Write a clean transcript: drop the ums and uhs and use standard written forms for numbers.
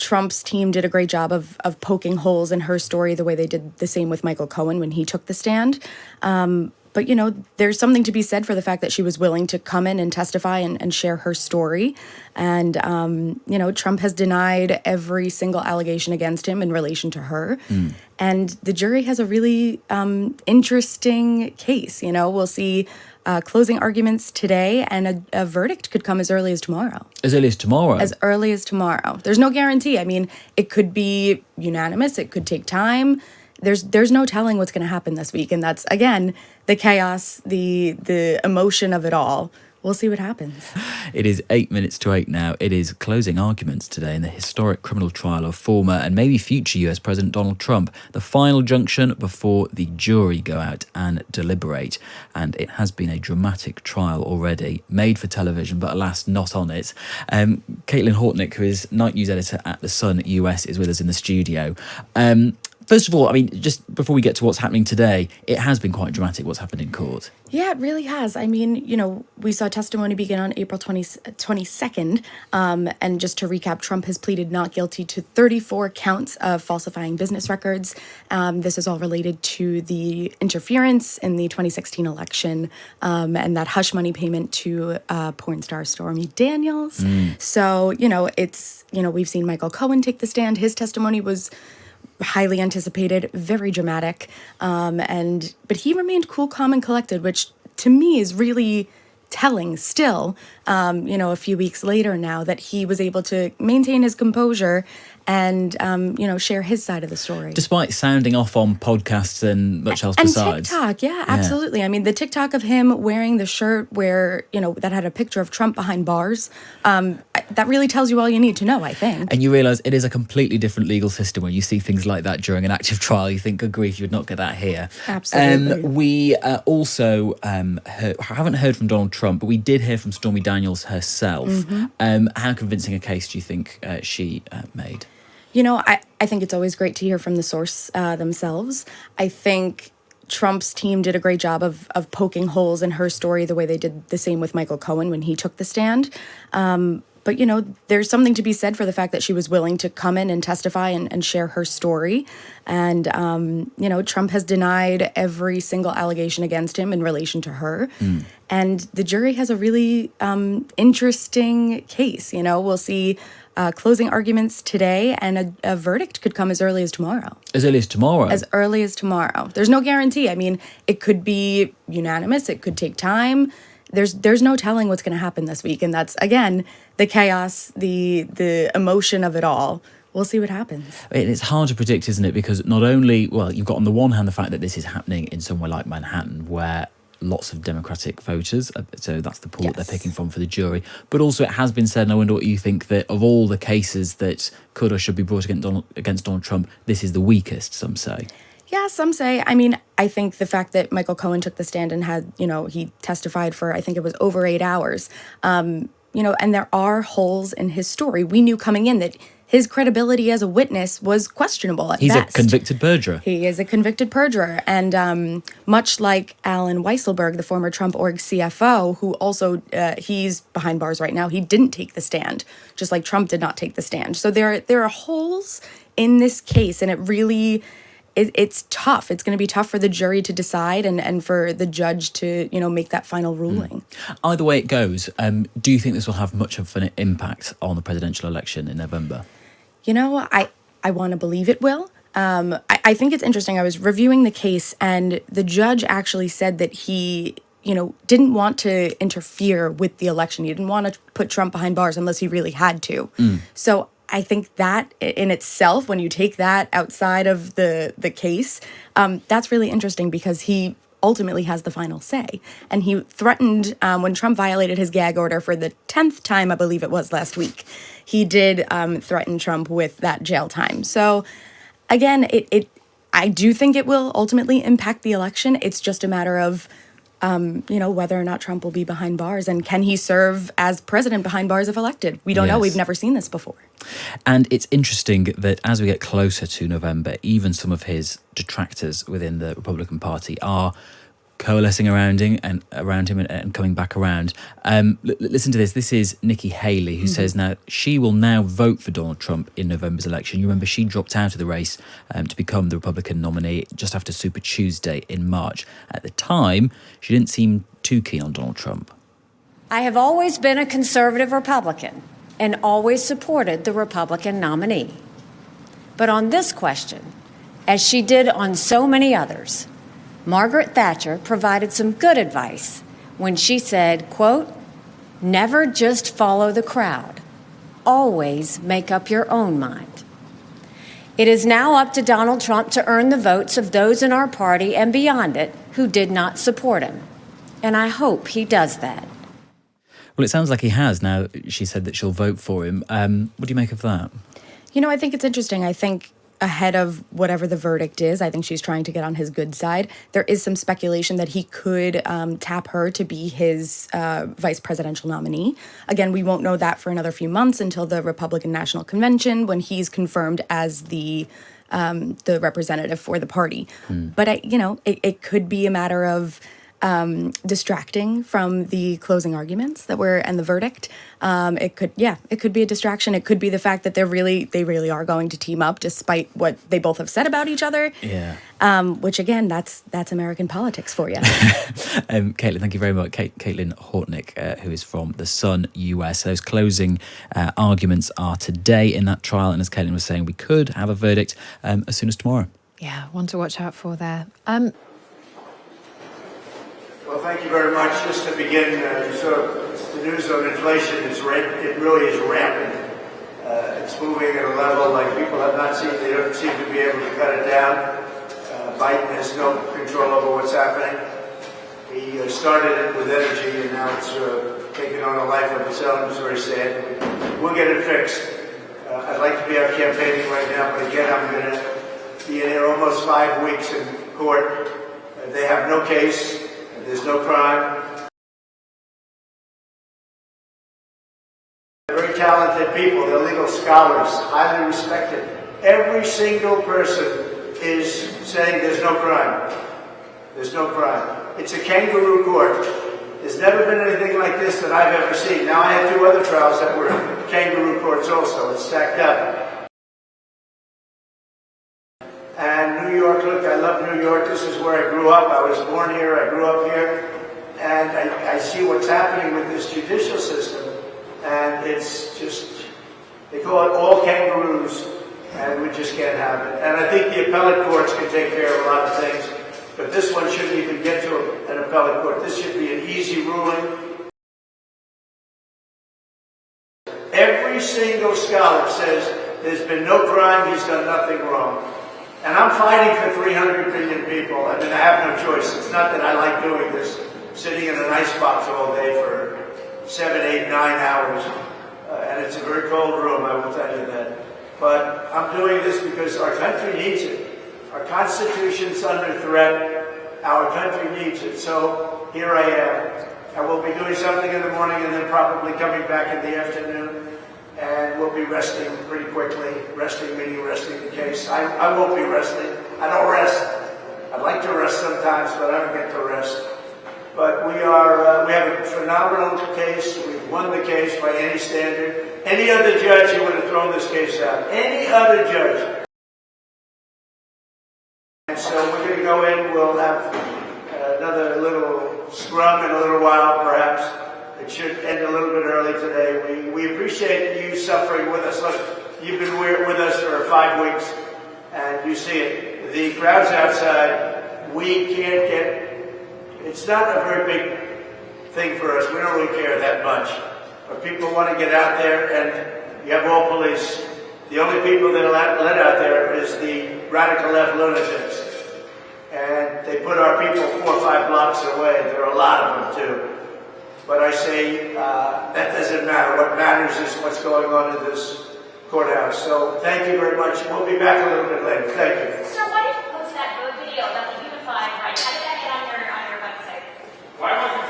Trump's team did a great job of poking holes in her story the way they did the same with Michael Cohen when he took the stand. But, there's something to be said for the fact that she was willing to come in and testify and share her story. And, Trump has denied every single allegation against him in relation to her. And the jury has a really interesting case. We'll see closing arguments today, and a verdict could come as early as tomorrow. As early as tomorrow? As early as tomorrow. There's no guarantee. I mean, it could be unanimous. It could take time. There's no telling what's going to happen this week. And that's, again, the chaos, the emotion of it all. We'll see what happens. It is 8 minutes to 8 now. It is closing arguments today in the historic criminal trial of former and maybe future US President Donald Trump. The final junction before the jury go out and deliberate. And it has been a dramatic trial already, made for television, but alas, not on it. Caitlin Hortnick, who is night news editor at The Sun US, is with us in the studio. First of all, I mean, just before we get to what's happening today, it has been quite dramatic what's happened in court. Yeah, it really has. I mean, we saw testimony begin on April 22nd. And just to recap, Trump has pleaded not guilty to 34 counts of falsifying business records. This is all related to the interference in the 2016 election and that hush money payment to porn star Stormy Daniels. So, we've seen Michael Cohen take the stand. His testimony was highly anticipated, very dramatic, but he remained cool, calm, and collected, which to me is really telling still, a few weeks later now, that he was able to maintain his composure and, share his side of the story. Despite sounding off on podcasts and much else besides. And TikTok, yeah, absolutely. I mean, the TikTok of him wearing the shirt where, that had a picture of Trump behind bars, that really tells you all you need to know, I think. And you realise it is a completely different legal system when you see things like that during an active trial. You think, good grief, you would not get that here. Absolutely. We also haven't heard from Donald Trump, but we did hear from Stormy Daniels herself. How convincing a case do you think she made? I think it's always great to hear from the source themselves. I think Trump's team did a great job of poking holes in her story the way they did the same with Michael Cohen when he took the stand. But, there's something to be said for the fact that she was willing to come in and testify and share her story. And, Trump has denied every single allegation against him in relation to her. And the jury has a really interesting case. We'll see closing arguments today, and a verdict could come as early as tomorrow. As early as tomorrow? As early as tomorrow. There's no guarantee. I mean, it could be unanimous. It could take time. There's no telling what's going to happen this week. And that's, again, the chaos, the emotion of it all. We'll see what happens. It's hard to predict, isn't it? Because not only, you've got on the one hand the fact that this is happening in somewhere like Manhattan, where lots of Democratic voters, so that's the pool that they're picking from for the jury. But also it has been said, and I wonder what you think, that of all the cases that could or should be brought against Donald Trump, this is the weakest, some say. Yeah, some say. I mean, I think the fact that Michael Cohen took the stand and had, he testified for, I think it was over 8 hours, and there are holes in his story. We knew coming in that his credibility as a witness was questionable at best. He's a convicted perjurer. He is a convicted perjurer. And much like Alan Weisselberg, the former Trump org CFO, who also, he's behind bars right now, he didn't take the stand, just like Trump did not take the stand. So there are holes in this case, and it really... It's tough. It's going to be tough for the jury to decide and for the judge to, make that final ruling. Either way it goes, do you think this will have much of an impact on the presidential election in November? I want to believe it will. I think it's interesting. I was reviewing the case, and the judge actually said that he, didn't want to interfere with the election. He didn't want to put Trump behind bars unless he really had to. So I think that in itself, when you take that outside of the case, that's really interesting because he ultimately has the final say. And he threatened, when Trump violated his gag order for the 10th time, I believe it was last week, he did threaten Trump with that jail time. So again, I do think it will ultimately impact the election. It's just a matter of whether or not Trump will be behind bars, and can he serve as president behind bars if elected? We don't know. We've never seen this before. And it's interesting that as we get closer to November, even some of his detractors within the Republican Party are coalescing around him and coming back around. Listen to this. This is Nikki Haley, who says now she will now vote for Donald Trump in November's election. You remember she dropped out of the race to become the Republican nominee just after Super Tuesday in March. At the time, she didn't seem too keen on Donald Trump. I have always been a conservative Republican and always supported the Republican nominee. But on this question, as she did on so many others, Margaret Thatcher provided some good advice when she said, quote, "Never just follow the crowd. Always make up your own mind." It is now up to Donald Trump to earn the votes of those in our party and beyond it who did not support him. And I hope he does that. Well, it sounds like he has now. She said that she'll vote for him. What do you make of that? You know, I think it's interesting. I think ahead of whatever the verdict is, I think she's trying to get on his good side. There is some speculation that he could tap her to be his vice presidential nominee. Again, we won't know that for another few months until the Republican National Convention, when he's confirmed as the representative for the party. But it could be a matter of distracting from the closing arguments and the verdict. It could be a distraction. It could be the fact that they really are going to team up despite what they both have said about each other. Yeah. Which again, that's American politics for you. Caitlin, thank you very much. Caitlin Hortnick, who is from The Sun US. Those closing arguments are today in that trial, and as Caitlin was saying, we could have a verdict as soon as tomorrow. Yeah, one to watch out for there. Well, thank you very much. Just to begin, the news of inflation it really is rampant. It's moving at a level like people have not seen. They don't seem to be able to cut it down. Biden has no control over what's happening. He started it with energy, and now it's taken on a life of its own. It's very sad. We'll get it fixed. I'd like to be out campaigning right now, but again, I'm going to be in here almost 5 weeks in court. They have no case. There's no crime. They're very talented people. They're legal scholars, highly respected. Every single person is saying there's no crime. There's no crime. It's a kangaroo court. There's never been anything like this that I've ever seen. Now, I had 2 other trials that were kangaroo courts also. It's stacked up. And New York, look, I love New York. This is where I grew up. I was born here. I grew up here. And I see what's happening with this judicial system. And it's just, they call it all kangaroos, and we just can't have it. And I think the appellate courts can take care of a lot of things, but this one shouldn't even get to an appellate court. This should be an easy ruling. Every single scholar says there's been no crime, he's done nothing wrong. And I'm fighting for 300 million people. I mean, I have no choice. It's not that I like doing this, sitting in an icebox all day for 7, 8, 9 hours. And it's a very cold room, I will tell you that. But I'm doing this because our country needs it. Our Constitution's under threat. Our country needs it. So here I am. I will be doing something in the morning and then probably coming back in the afternoon. And we'll be resting pretty quickly. Resting meaning resting the case. I won't be resting. I don't rest. I'd like to rest sometimes, but I don't get to rest. But we have a phenomenal case. We've won the case by any standard. Any other judge, he would have thrown this case out. Any other judge. And so we're going to go in. We'll have another little scrum in a little while, perhaps. It should end a little bit early today. We appreciate you suffering with us. Look, you've been with us for 5 weeks, and you see it. The crowd's outside. We can't get... It's not a very big thing for us. We don't really care that much. But people want to get out there, and you have all police. The only people that are let out there is the radical left lunatics. And they put our people 4 or 5 blocks away. There are a lot of them, too. But I say that doesn't matter. What matters is what's going on in this courthouse. So thank you very much. We'll be back a little bit later. Thank you. So why did you post that video about the unified right? How did that get on your website? Why wasn't